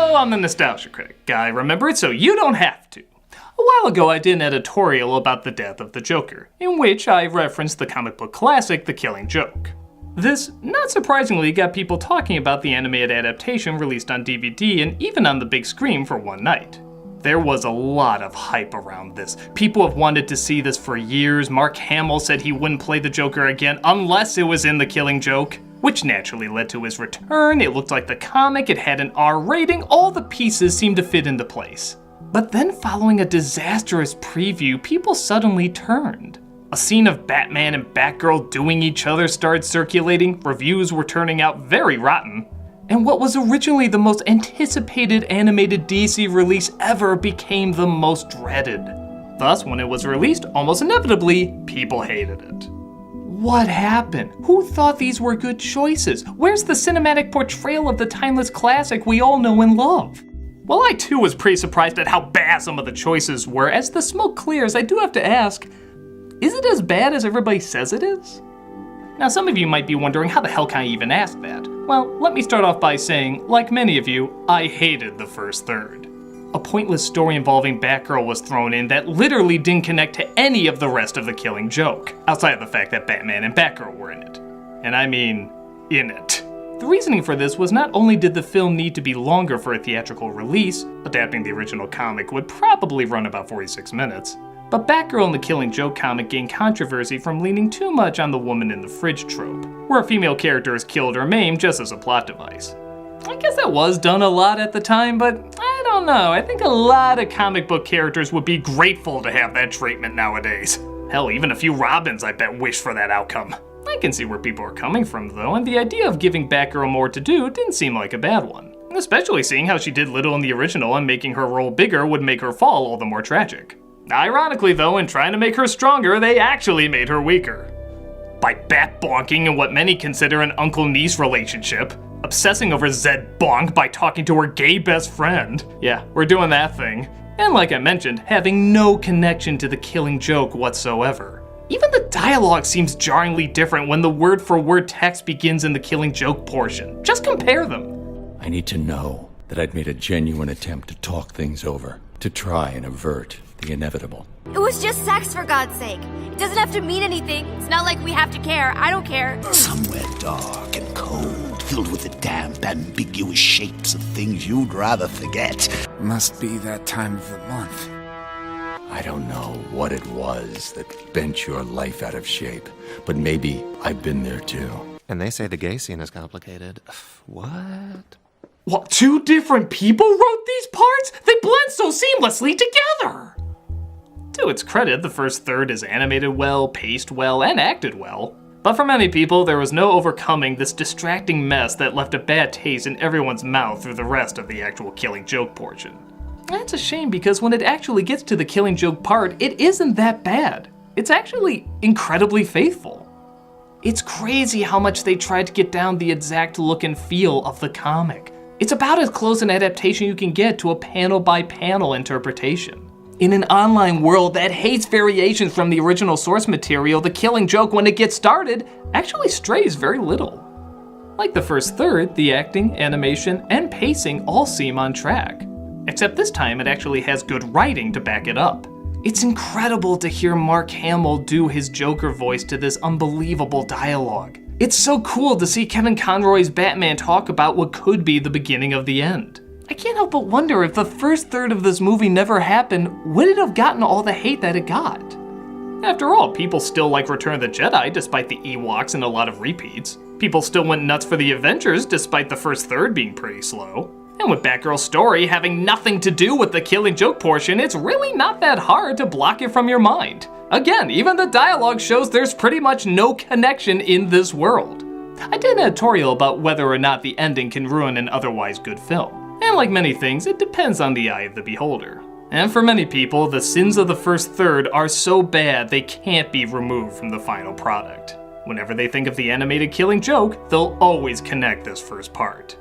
Hello, I'm the Nostalgia Critic. I remember it so you don't have to. A while ago I did an editorial about the death of the Joker, in which I referenced the comic book classic The Killing Joke. This, not surprisingly, got people talking about the animated adaptation released on DVD and even on the big screen for one night. There was a lot of hype around this. People have wanted to see this for years. Mark Hamill said he wouldn't play the Joker again unless it was in The Killing Joke, which naturally led to his return. It looked like the comic, it had an R rating, all the pieces seemed to fit into place. But then following a disastrous preview, people suddenly turned. A scene of Batman and Batgirl doing each other started circulating, reviews were turning out very rotten, and what was originally the most anticipated animated DC release ever became the most dreaded. Thus, when it was released, almost inevitably, people hated it. What happened? Who thought these were good choices? Where's the cinematic portrayal of the timeless classic we all know and love? Well, I too was pretty surprised at how bad some of the choices were. As the smoke clears, I do have to ask, is it as bad as everybody says it is? Now, some of you might be wondering, how the hell can I even ask that? Well, let me start off by saying, like many of you, I hated the first third. A pointless story involving Batgirl was thrown in that literally didn't connect to any of the rest of The Killing Joke, outside of the fact that Batman and Batgirl were in it. And I mean, in it. The reasoning for this was not only did the film need to be longer for a theatrical release, adapting the original comic would probably run about 46 minutes, but Batgirl in the Killing Joke comic gained controversy from leaning too much on the woman in the fridge trope, where a female character is killed or maimed just as a plot device. I guess that was done a lot at the time, but I don't know, I think a lot of comic book characters would be grateful to have that treatment nowadays. Hell, even a few Robins I bet wish for that outcome. I can see where people are coming from though, and the idea of giving Batgirl more to do didn't seem like a bad one. Especially seeing how she did little in the original and making her role bigger would make her fall all the more tragic. Ironically though, in trying to make her stronger, they actually made her weaker. By bat-bonking in what many consider an uncle-niece relationship, obsessing over Zed Bonk by talking to her gay best friend. Yeah, we're doing that thing. And like I mentioned, having no connection to the Killing Joke whatsoever. Even the dialogue seems jarringly different when the word-for-word text begins in the Killing Joke portion. Just compare them. I need to know that I'd made a genuine attempt to talk things over, to try and avert the inevitable. It was just sex, for God's sake. It doesn't have to mean anything. It's not like we have to care. I don't care. Somewhere dark and cold, filled with the damp, ambiguous shapes of things you'd rather forget. Must be that time of the month. I don't know what it was that bent your life out of shape, but maybe I've been there too. And they say the gay scene is complicated. What? What, two different people wrote these parts? They blend so seamlessly together! To its credit, the first third is animated well, paced well, and acted well. But for many people, there was no overcoming this distracting mess that left a bad taste in everyone's mouth through the rest of the actual Killing Joke portion. That's a shame because when it actually gets to the Killing Joke part, it isn't that bad. It's actually incredibly faithful. It's crazy how much they tried to get down the exact look and feel of the comic. It's about as close an adaptation you can get to a panel-by-panel interpretation. In an online world that hates variations from the original source material, the Killing Joke, when it gets started, actually strays very little. Like the first third, the acting, animation, and pacing all seem on track. Except this time it actually has good writing to back it up. It's incredible to hear Mark Hamill do his Joker voice to this unbelievable dialogue. It's so cool to see Kevin Conroy's Batman talk about what could be the beginning of the end. I can't help but wonder if the first third of this movie never happened, would it have gotten all the hate that it got? After all, people still like Return of the Jedi despite the Ewoks and a lot of repeats. People still went nuts for the Avengers despite the first third being pretty slow. And with Batgirl's story having nothing to do with the Killing Joke portion, it's really not that hard to block it from your mind. Again, even the dialogue shows there's pretty much no connection in this world. I did an editorial about whether or not the ending can ruin an otherwise good film. And like many things, it depends on the eye of the beholder. And for many people, the sins of the first third are so bad they can't be removed from the final product. Whenever they think of the animated Killing Joke, they'll always connect this first part.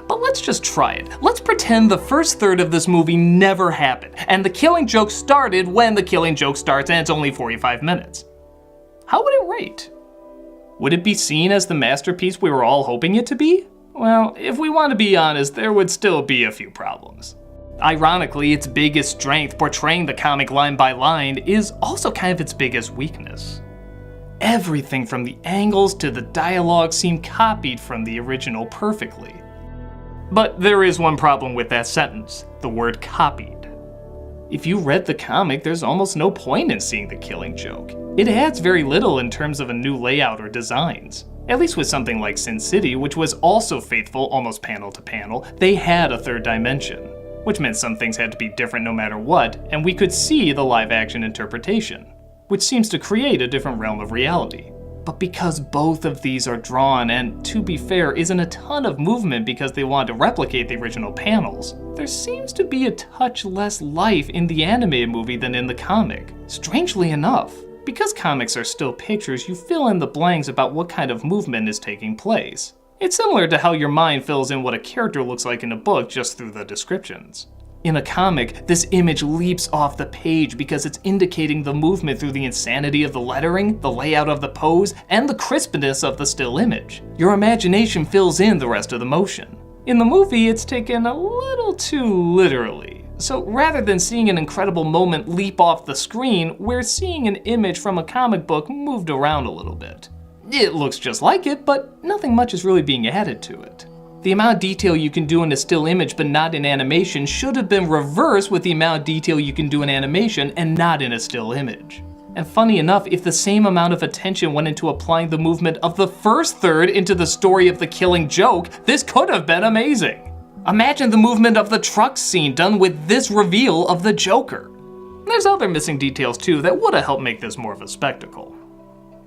But let's just try it. Let's pretend the first third of this movie never happened, and the Killing Joke started when the Killing Joke starts and it's only 45 minutes. How would it rate? Would it be seen as the masterpiece we were all hoping it to be? Well, if we want to be honest, there would still be a few problems. Ironically, its biggest strength, portraying the comic line by line, is also kind of its biggest weakness. Everything from the angles to the dialogue seem copied from the original perfectly. But there is one problem with that sentence, the word copied. If you read the comic, there's almost no point in seeing the Killing Joke. It adds very little in terms of a new layout or designs. At least with something like Sin City, which was also faithful almost panel to panel, they had a third dimension, which meant some things had to be different no matter what, and we could see the live-action interpretation, which seems to create a different realm of reality. But because both of these are drawn, and to be fair, isn't a ton of movement because they wanted to replicate the original panels, there seems to be a touch less life in the animated movie than in the comic. Strangely enough, because comics are still pictures, you fill in the blanks about what kind of movement is taking place. It's similar to how your mind fills in what a character looks like in a book just through the descriptions. In a comic, this image leaps off the page because it's indicating the movement through the insanity of the lettering, the layout of the pose, and the crispness of the still image. Your imagination fills in the rest of the motion. In the movie, it's taken a little too literally. So rather than seeing an incredible moment leap off the screen, we're seeing an image from a comic book moved around a little bit. It looks just like it, but nothing much is really being added to it. The amount of detail you can do in a still image but not in animation should have been reversed with the amount of detail you can do in animation and not in a still image. And funny enough, if the same amount of attention went into applying the movement of the first third into the story of the Killing Joke, this could have been amazing. Imagine the movement of the truck scene done with this reveal of the Joker. There's other missing details too that would have helped make this more of a spectacle.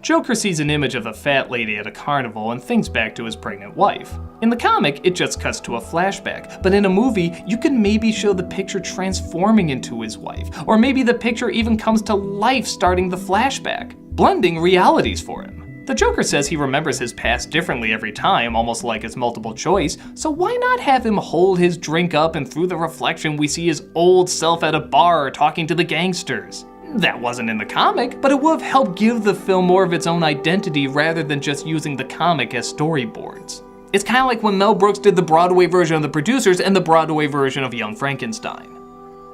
Joker sees an image of a fat lady at a carnival and thinks back to his pregnant wife. In the comic, it just cuts to a flashback, but in a movie, you can maybe show the picture transforming into his wife, or maybe the picture even comes to life starting the flashback, blending realities for him. The Joker says he remembers his past differently every time, almost like it's multiple choice, so why not have him hold his drink up and through the reflection we see his old self at a bar talking to the gangsters? That wasn't in the comic, but it would have helped give the film more of its own identity rather than just using the comic as storyboards. It's kind of like when Mel Brooks did the Broadway version of The Producers and the Broadway version of Young Frankenstein.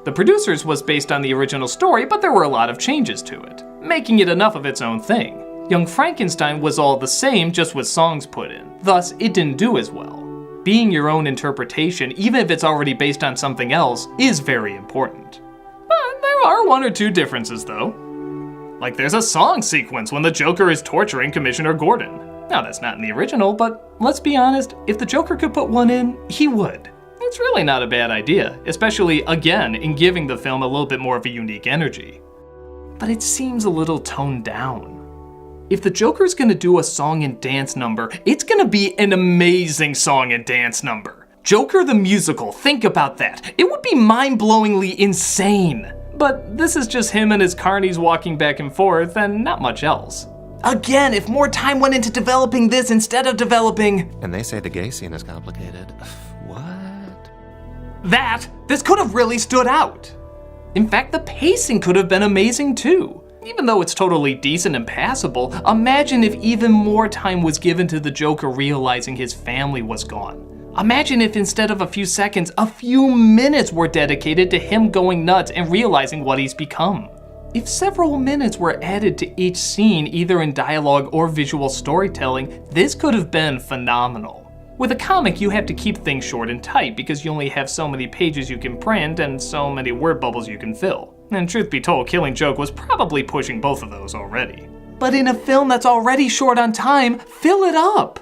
The Producers was based on the original story, but there were a lot of changes to it, making it enough of its own thing. Young Frankenstein was all the same, just with songs put in, thus it didn't do as well. Being your own interpretation, even if it's already based on something else, is very important. But there are one or two differences though. Like there's a song sequence when the Joker is torturing Commissioner Gordon. Now that's not in the original, but let's be honest, if the Joker could put one in, he would. It's really not a bad idea, especially, again, in giving the film a little bit more of a unique energy. But it seems a little toned down. If the Joker's gonna do a song and dance number, it's gonna be an amazing song and dance number. Joker the musical, think about that. It would be mind-blowingly insane. But this is just him and his carnies walking back and forth and not much else. Again, if more time went into developing this instead of developing... And they say the gay scene is complicated. What? This could have really stood out. In fact, the pacing could have been amazing too. Even though it's totally decent and passable, imagine if even more time was given to the Joker realizing his family was gone. Imagine if instead of a few seconds, a few minutes were dedicated to him going nuts and realizing what he's become. If several minutes were added to each scene, either in dialogue or visual storytelling, this could have been phenomenal. With a comic, you have to keep things short and tight because you only have so many pages you can print and so many word bubbles you can fill. And truth be told, Killing Joke was probably pushing both of those already. But in a film that's already short on time, fill it up.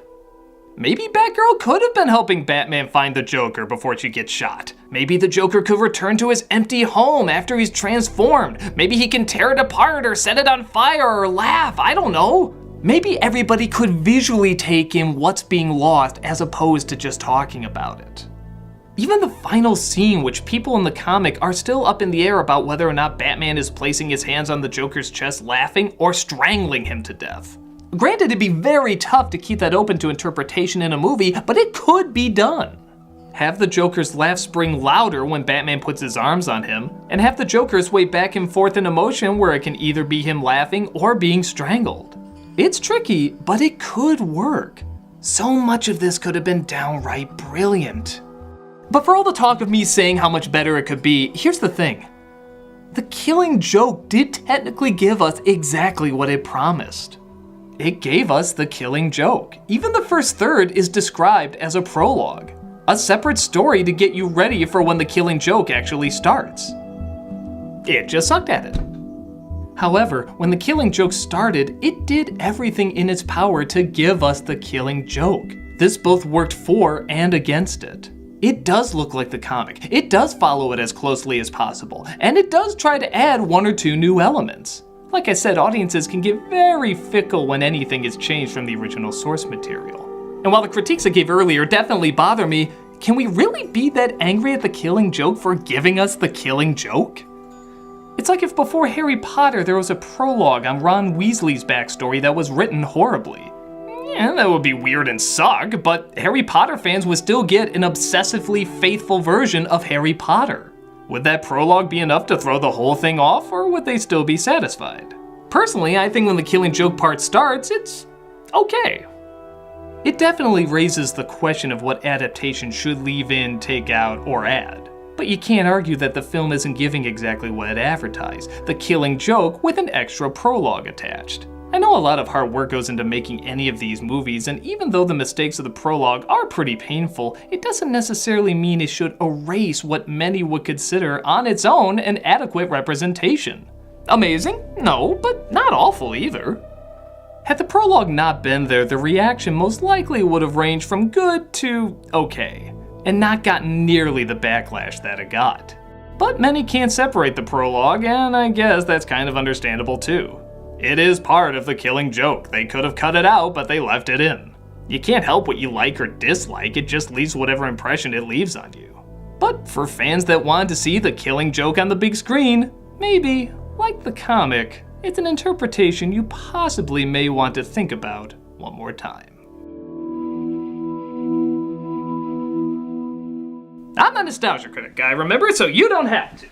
Maybe Batgirl could have been helping Batman find the Joker before she gets shot. Maybe the Joker could return to his empty home after he's transformed. Maybe he can tear it apart or set it on fire or laugh, I don't know. Maybe everybody could visually take in what's being lost as opposed to just talking about it. Even the final scene, which people in the comic are still up in the air about whether or not Batman is placing his hands on the Joker's chest laughing or strangling him to death. Granted, it'd be very tough to keep that open to interpretation in a movie, but it could be done. Have the Joker's laugh spring louder when Batman puts his arms on him, and have the Joker sway back and forth in emotion where it can either be him laughing or being strangled. It's tricky, but it could work. So much of this could have been downright brilliant. But for all the talk of me saying how much better it could be, here's the thing. The Killing Joke did technically give us exactly what it promised. It gave us the Killing Joke. Even the first third is described as a prologue, a separate story to get you ready for when the Killing Joke actually starts. It just sucked at it. However, when the Killing Joke started, it did everything in its power to give us the Killing Joke. This both worked for and against it. It does look like the comic, it does follow it as closely as possible, and it does try to add one or two new elements. Like I said, audiences can get very fickle when anything is changed from the original source material. And while the critiques I gave earlier definitely bother me, can we really be that angry at the Killing Joke for giving us the Killing Joke? It's like if before Harry Potter there was a prologue on Ron Weasley's backstory that was written horribly. Yeah, that would be weird and suck, but Harry Potter fans would still get an obsessively faithful version of Harry Potter. Would that prologue be enough to throw the whole thing off, or would they still be satisfied? Personally, I think when the Killing Joke part starts, it's okay. It definitely raises the question of what adaptation should leave in, take out, or add. But you can't argue that the film isn't giving exactly what it advertised, the Killing Joke with an extra prologue attached. I know a lot of hard work goes into making any of these movies, and even though the mistakes of the prologue are pretty painful, it doesn't necessarily mean it should erase what many would consider on its own an adequate representation. Amazing? No, but not awful either. Had the prologue not been there, the reaction most likely would have ranged from good to okay, and not gotten nearly the backlash that it got. But many can't separate the prologue, and I guess that's kind of understandable too. It is part of the Killing Joke. They could have cut it out, but they left it in. You can't help what you like or dislike, it just leaves whatever impression it leaves on you. But for fans that want to see the Killing Joke on the big screen, maybe, like the comic, it's an interpretation you possibly may want to think about one more time. I'm a Nostalgia Critic guy, remember, so you don't have to.